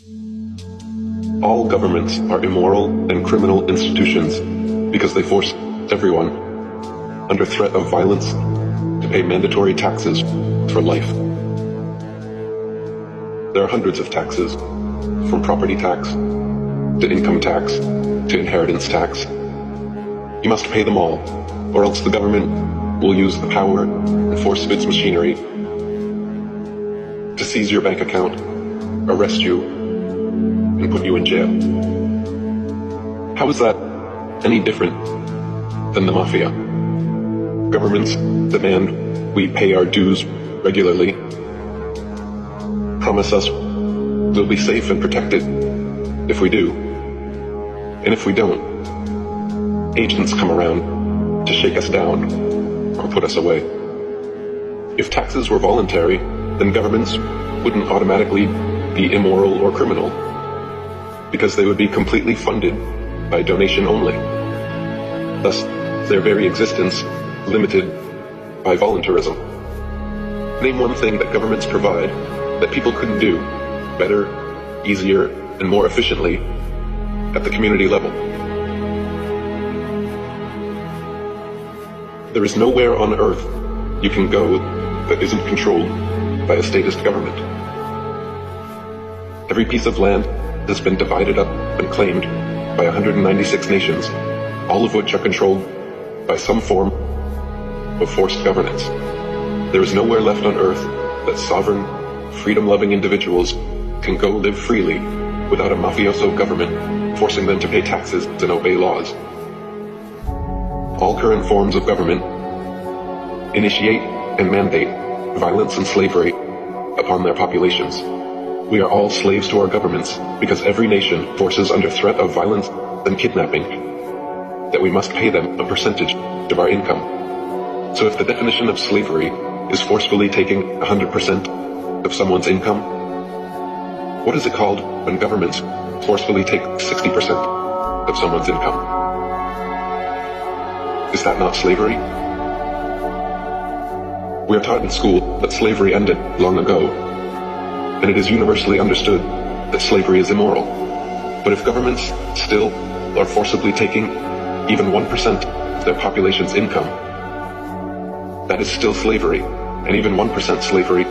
All governments are immoral and criminal institutions because they force everyone, under threat of violence, to pay mandatory taxes for life. There are hundreds of taxes, from property tax, to income tax, to inheritance tax. You must pay them all, or else the government will use the power and force of its machinery to seize your bank account, arrest you, and put you in jail. How is that any different than the mafia? Governments demand we pay our dues regularly, promise us we'll be safe and protected if we do, and if we don't, agents come around to shake us down or put us away. If taxes were voluntary, then governments wouldn't automatically be immoral or criminal, because they would be completely funded by donation only. Thus, their very existence limited by voluntarism. Name one thing that governments provide that people couldn't do better, easier, and more efficiently at the community level. There is nowhere on earth you can go that isn't controlled by a statist government. Every piece of land has been divided up and claimed by 196 nations, all of which are controlled by some form of forced governance. There is nowhere left on earth that sovereign, freedom-loving individuals can go live freely without a mafioso government forcing them to pay taxes and obey laws. All current forms of government initiate and mandate violence and slavery upon their populations. We are all slaves to our governments because every nation forces under threat of violence and kidnapping that we must pay them a percentage of our income. So if the definition of slavery is forcefully taking 100% of someone's income, what is it called when governments forcefully take 60% of someone's income? Is that not slavery? We are taught in school that slavery ended long ago, and it is universally understood that slavery is immoral. But if governments still are forcibly taking even 1% of their population's income, that is still slavery, and even 1% slavery